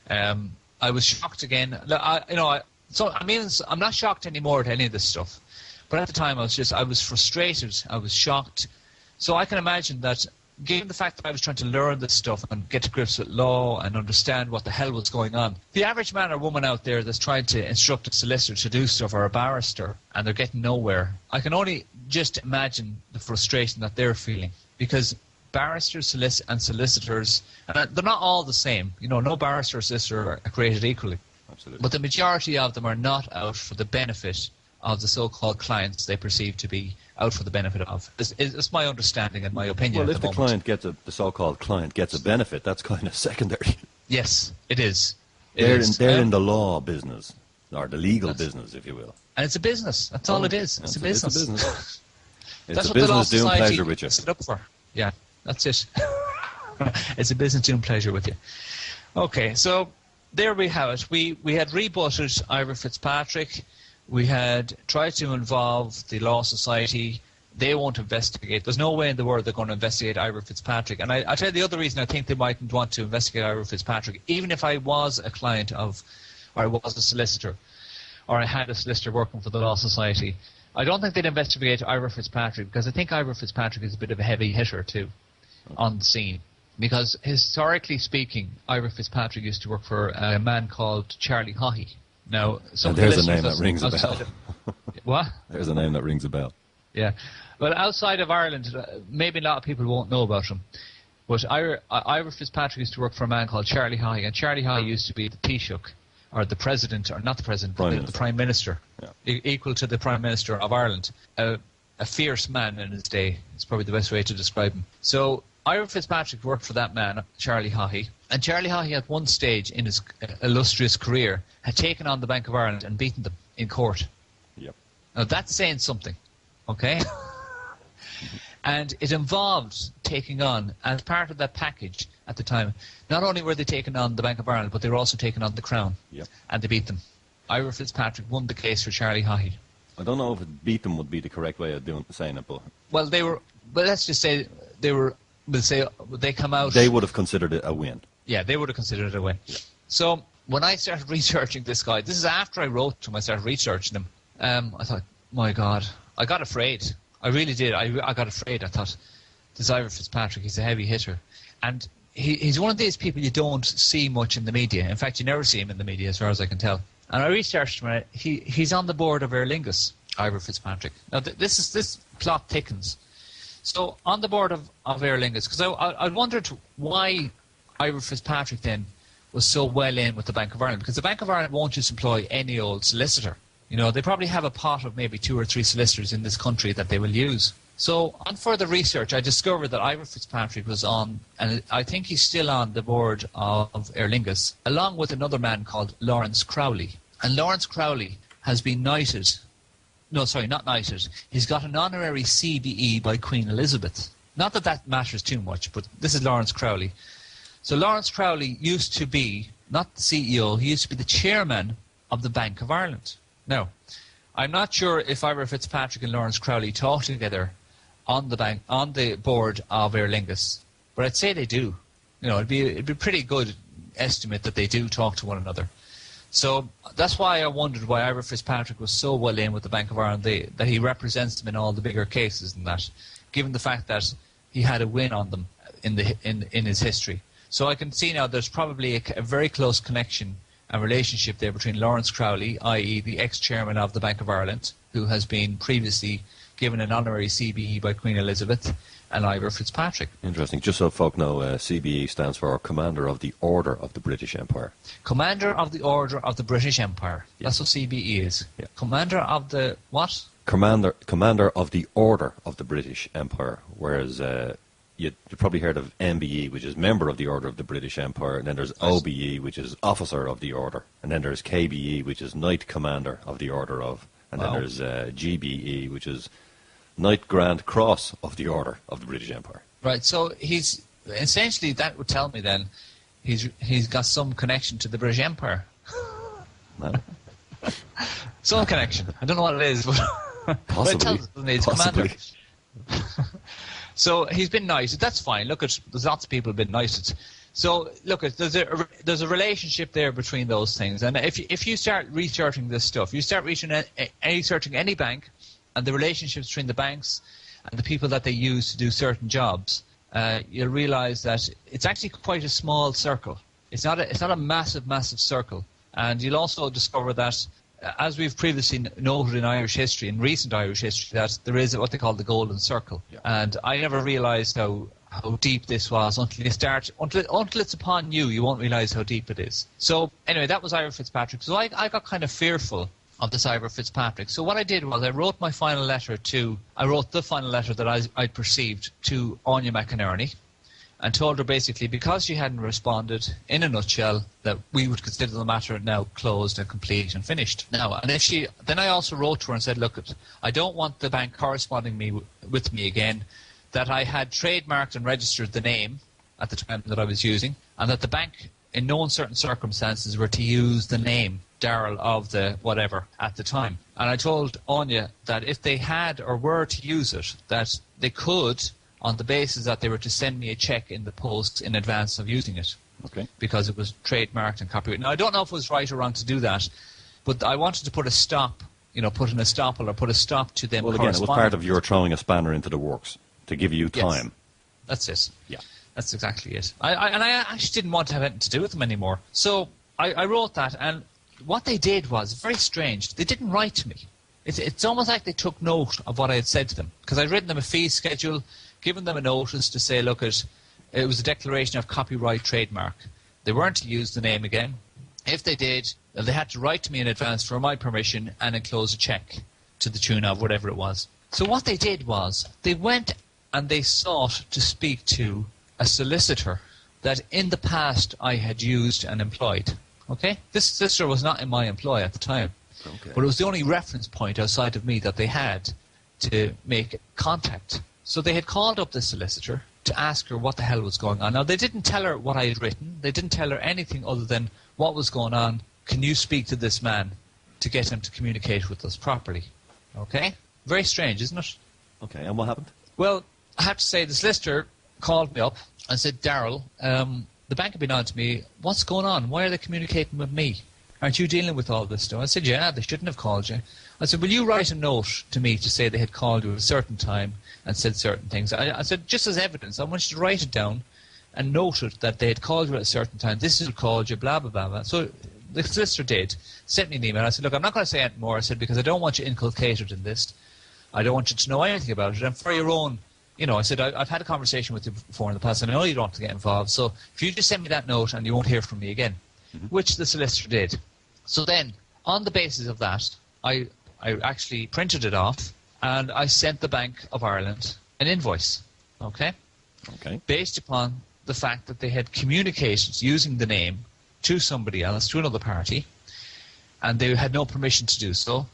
I was shocked again. I'm not shocked anymore at any of this stuff. But at the time, I was frustrated. I was shocked. So I can imagine that, given the fact that I was trying to learn this stuff and get to grips with law and understand what the hell was going on, the average man or woman out there that's trying to instruct a solicitor to do stuff, or a barrister, and they're getting nowhere, I can only just imagine the frustration that they're feeling. Because barristers and solicitors, and they're not all the same. No barrister or solicitor are created equally. Absolutely. But the majority of them are not out for the benefit of the so-called clients they perceive to be out for the benefit of. It's my understanding and my opinion. Well, if the so-called client gets a benefit, that's kind of secondary. Yes, it is. They're in the law business, or the legal business, if you will. And it's a business. That's all it is. It's a business. It's a business. That's a what the Law business doing Society pleasure with you. set up for. Yeah, that's it. It's a business doing pleasure with you. Okay, so there we have it. We had rebutted Ira Fitzpatrick. We had tried to involve the Law Society. They won't investigate. There's no way in the world they're going to investigate Ira Fitzpatrick. And I'll tell you the other reason I think they mightn't want to investigate Ira Fitzpatrick, even if I was a client of, or I was a solicitor, or I had a solicitor working for the Law Society. I don't think they'd investigate Ira Fitzpatrick, because I think Ira Fitzpatrick is a bit of a heavy hitter too on the scene. Because historically speaking, Ira Fitzpatrick used to work for a man called Charlie Haughey. Now, there's a name that rings a bell. What? There's a name that rings a bell. Yeah. Well, outside of Ireland, maybe a lot of people won't know about him. But Ira Fitzpatrick used to work for a man called Charlie Haughey, and Charlie Haughey used to be the Taoiseach, or the president, or not the president, but the Prime Minister, equal to the Prime Minister of Ireland. A fierce man in his day. It's probably the best way to describe him. So Ira Fitzpatrick worked for that man, Charlie Haughey, and Charlie Haughey at one stage in his illustrious career had taken on the Bank of Ireland and beaten them in court. Yep. Now that's saying something, okay? And it involved taking on, as part of that package at the time, not only were they taking on the Bank of Ireland, but they were also taking on the Crown. Yep. And they beat them. Ira Fitzpatrick won the case for Charlie Haughey. I don't know if beat them would be the correct way of saying it, but... Well, let's just say they come out... They would have considered it a win. Yeah, they would have considered it a win. Yeah. So when I started researching this guy, this is after I wrote to him, I started researching him. I thought, my God, I got afraid. I really did. I got afraid. I thought, this Ira Fitzpatrick, he's a heavy hitter. And he's one of these people you don't see much in the media. In fact, you never see him in the media, as far as I can tell. And I researched him. He's on the board of Aer Lingus, Ira Fitzpatrick. Now, this plot thickens. So, on the board of Aer Lingus, because I wondered why Ira Fitzpatrick then was so well in with the Bank of Ireland. Because the Bank of Ireland won't just employ any old solicitor. They probably have a pot of maybe 2 or 3 solicitors in this country that they will use. So, on further research, I discovered that Ira Fitzpatrick was on, and I think he's still on the board of Aer Lingus, along with another man called Lawrence Crowley. And Lawrence Crowley has been knighted. No, sorry, not knighted. He's got an honorary CBE by Queen Elizabeth. Not that that matters too much, but this is Lawrence Crowley. So Lawrence Crowley used to be, not the CEO, he used to be the chairman of the Bank of Ireland. Now, I'm not sure if Ira Fitzpatrick and Lawrence Crowley talk together on the board of Aer Lingus, but I'd say they do. It'd be a pretty good estimate that they do talk to one another. So that's why I wondered why Ira Fitzpatrick was so well in with the Bank of Ireland, that he represents them in all the bigger cases and that, given the fact that he had a win on them in his history. So I can see now there's probably a very close connection and relationship there between Lawrence Crowley, i.e. the ex-chairman of the Bank of Ireland, who has been previously given an honorary CBE by Queen Elizabeth, and Ira Fitzpatrick. Interesting. Just so folk know, CBE stands for Commander of the Order of the British Empire. Commander of the Order of the British Empire. Yeah. That's what CBE is. Yeah. Commander of the what? Commander of the Order of the British Empire. Whereas you probably heard of MBE, which is Member of the Order of the British Empire, and then there's OBE, which is Officer of the Order, and then there's KBE, which is Knight Commander of the Order of, and then there's GBE, which is Knight Grand Cross of the Order of the British Empire. Right, so he's essentially, that would tell me then he's got some connection to the British Empire. Some connection. I don't know what it is, but possibly. But it tells us, doesn't it? He's commander. So he's been knighted. That's fine. Look, there's lots of people who've been knighted. So look, there's a relationship there between those things, and if you start researching this stuff, you start researching any bank, and the relationships between the banks and the people that they use to do certain jobs, you'll realize that it's actually quite a small circle. It's not a massive circle, and you'll also discover that, as we've previously noted in Irish history, in recent Irish history, that there is what they call the golden circle, and I never realized how deep this was until it's upon you. You won't realize how deep it is. So anyway, that was Ira Fitzpatrick. So I got kind of fearful of this Ira Fitzpatrick. So what I did was I wrote the final letter that I perceived to Anya McInerney, and told her basically, because she hadn't responded, in a nutshell, that we would consider the matter now closed and complete and finished. Now, and then I also wrote to her and said, look, I don't want the bank corresponding with me again, that I had trademarked and registered the name at the time that I was using, and that the bank, in no uncertain circumstances, were to use the name Darrel of the whatever at the time. And I told Anya that if they had or were to use it, that they could, on the basis that they were to send me a check in the post in advance of using it. Okay. Because it was trademarked and copyrighted. Now, I don't know if it was right or wrong to do that, but I wanted to put a stop, put an estoppel or put a stop to them. Well, again, it was part of your throwing a spanner into the works to give you time. Yes. That's it. Yeah. That's exactly it. I actually didn't want to have anything to do with them anymore. So I wrote that, and what they did was very strange. They didn't write to me. It's almost like they took note of what I had said to them, because I'd written them a fee schedule, given them a notice to say, look, it was a declaration of copyright trademark. They weren't to use the name again. If they did, they had to write to me in advance for my permission and enclose a check to the tune of whatever it was. So what they did was they went and they sought to speak to a solicitor that in the past I had used and employed. Okay? This solicitor was not in my employ at the time. Okay. But it was the only reference point outside of me that they had to make contact. So they had called up the solicitor to ask her what the hell was going on. Now, they didn't tell her what I had written. They didn't tell her anything other than what was going on. Can you speak to this man to get him to communicate with us properly? Okay? Very strange, isn't it? Okay, and what happened? Well, I have to say the solicitor called me up and said, Darrel, the bank have been on to me. What's going on? Why are they communicating with me? Aren't you dealing with all this stuff? I said, yeah, they shouldn't have called you. I said, will you write a note to me to say they had called you at a certain time and said certain things? I said, just as evidence, I want you to write it down and note it that they had called you at a certain time. This is who called you, blah, blah, blah, blah. So the solicitor did, sent me an email. I said, look, I'm not going to say anything more. I said, because I don't want you inculcated in this. I don't want you to know anything about it. And for your own, I said, I've had a conversation with you before in the past, and I know you don't want to get involved. So if you just send me that note and you won't hear from me again, which the solicitor did. So then, on the basis of that, I actually printed it off and I sent the Bank of Ireland an invoice, okay? Based upon the fact that they had communicated using the name to somebody else, to another party, and they had no permission to do so.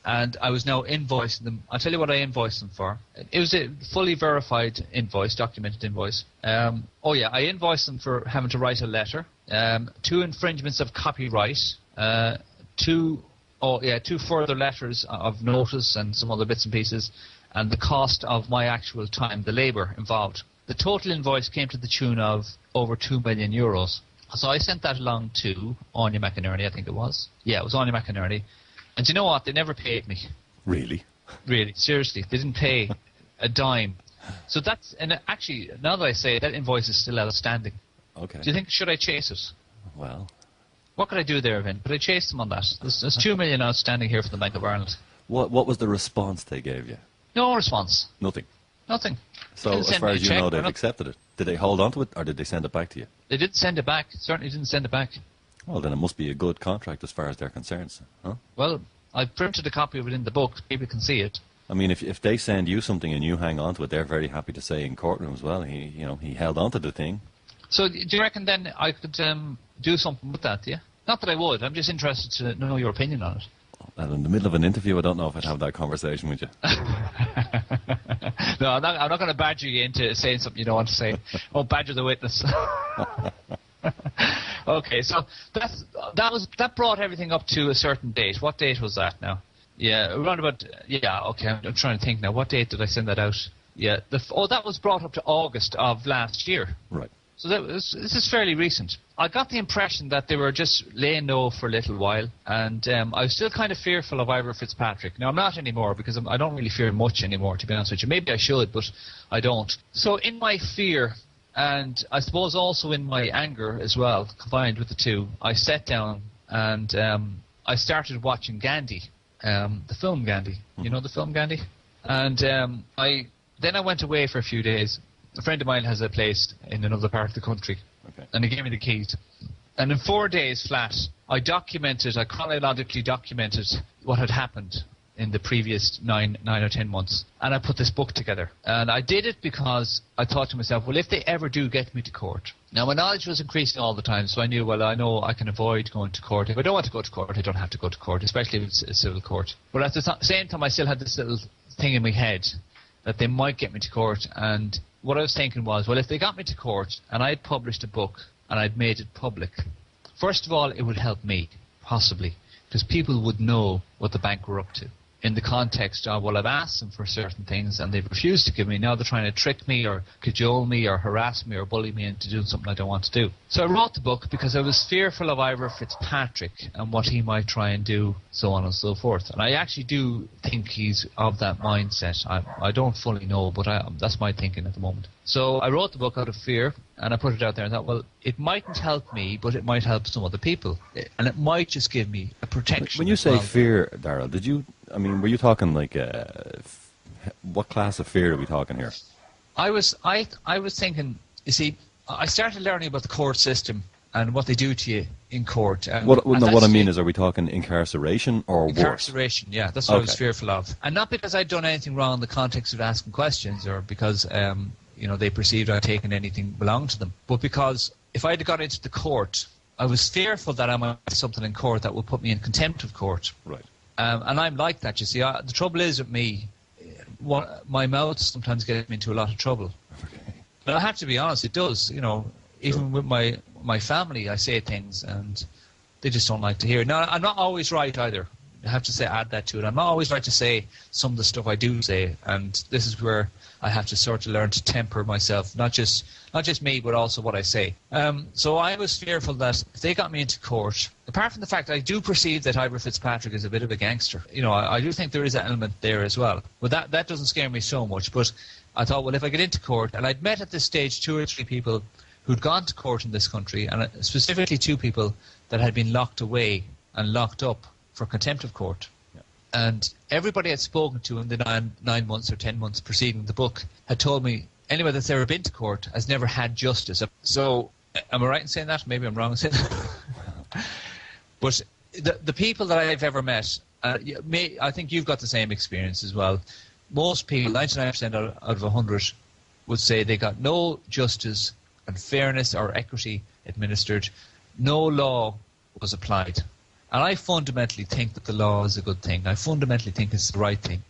And I was now invoicing them. I'll tell you what I invoiced them for. It was a fully verified invoice, documented invoice. I invoiced them for having to write a letter, 2 infringements of copyright, 2 further letters of notice and some other bits and pieces, and the cost of my actual time, the labour involved. The total invoice came to the tune of over €2 million. So I sent that along to Anya McInerney, I think it was. Yeah, it was Anya McInerney. And you know what? They never paid me. Really? Really, seriously. They didn't pay a dime. So and actually, now that I say it, that invoice is still outstanding. Okay. Do you think, should I chase it? Well. What could I do there, Vin? Could I chase them on that? There's $2 million outstanding here for the Bank of Ireland. What was the response they gave you? No response. Nothing? Nothing. So as far as you know, they've accepted it. Did they hold on to it, or did they send it back to you? They didn't send it back. Certainly didn't send it back. Well, then it must be a good contract as far as they're concerned, huh? Well, I printed a copy of it in the book. People can see it. I mean, if they send you something and you hang on to it, they're very happy to say in courtroom as well. He held on to the thing. So do you reckon then I could do something with that? Yeah. Not that I would. I'm just interested to know your opinion on it. Well, in the middle of an interview, I don't know if I'd have that conversation with you. No, I'm not going to badger you into saying something you don't want to say. Oh, badger the witness. Okay, so that brought everything up to a certain date. What date was that now? Yeah, around about. Yeah, okay. I'm trying to think now. What date did I send that out? Yeah, that was brought up to August of last year. Right. So this is fairly recent. I got the impression that they were just laying low for a little while, and I was still kind of fearful of Ivor Fitzpatrick. Now, I'm not anymore, because I don't really fear much anymore, to be honest with you. Maybe I should, but I don't. So in my fear, and I suppose also in my anger as well, combined with the two, I sat down and I started watching Gandhi, the film Gandhi. You know the film Gandhi? And then I went away for a few days. A friend of mine has a place in another part of the country, and he gave me the keys. And in 4 days flat, I chronologically documented what had happened in the previous 9 or 10 months. And I put this book together. And I did it because I thought to myself, well, if they ever do get me to court. Now, my knowledge was increasing all the time, so I knew, well, I know I can avoid going to court. If I don't want to go to court, I don't have to go to court, especially if it's a civil court. But at the same time, I still had this little thing in my head that they might get me to court. And what I was thinking was, well, if they got me to court and I had published a book and I'd made it public, first of all, it would help me, possibly, because people would know what the bank were up to. In the context of, well, I've asked them for certain things and they've refused to give me. Now they're trying to trick me or cajole me or harass me or bully me into doing something I don't want to do. So I wrote the book because I was fearful of Ivor Fitzpatrick and what he might try and do, so on and so forth. And I actually do think he's of that mindset. I don't fully know, but that's my thinking at the moment. So I wrote the book out of fear, and I put it out there and thought, well, it mightn't help me, but it might help some other people. And it might just give me a protection. When you say fear, Darrel, were you talking like, what class of fear are we talking here? I was thinking, you see, I started learning about the court system and what they do to you in court. What I mean is, are we talking incarceration or worse? Incarceration, yeah, that's what I was fearful of. And not because I'd done anything wrong in the context of asking questions or because they perceived I'd taken anything belonged to them, but because if I'd got into the court, I was fearful that I might do something in court that would put me in contempt of court. Right. And I'm like that, you see. The trouble is with me, my mouth sometimes gets me into a lot of trouble. Okay. But I have to be honest, it does. Even with my family, I say things and they just don't like to hear it. Now, I'm not always right either. I have to add that to it. I'm not always right to say some of the stuff I do say, and this is where I have to sort of learn to temper myself, not just me, but also what I say. So I was fearful that if they got me into court, apart from the fact that I do perceive that Ivor Fitzpatrick is a bit of a gangster, I do think there is an element there as well. But that doesn't scare me so much. But I thought, well, if I get into court, and I'd met at this stage 2 or 3 people who'd gone to court in this country, and specifically 2 people that had been locked away and locked up for contempt of court. Yeah. And everybody I'd spoken to in the 9 months or 10 months preceding the book had told me anyone that's ever been to court has never had justice. So, am I right in saying that? Maybe I'm wrong in saying that. But the people that I've ever met, I think you've got the same experience as well. Most people, 99% out of 100, would say they got no justice and fairness or equity administered. No law was applied. And I fundamentally think that the law is a good thing. I fundamentally think it's the right thing.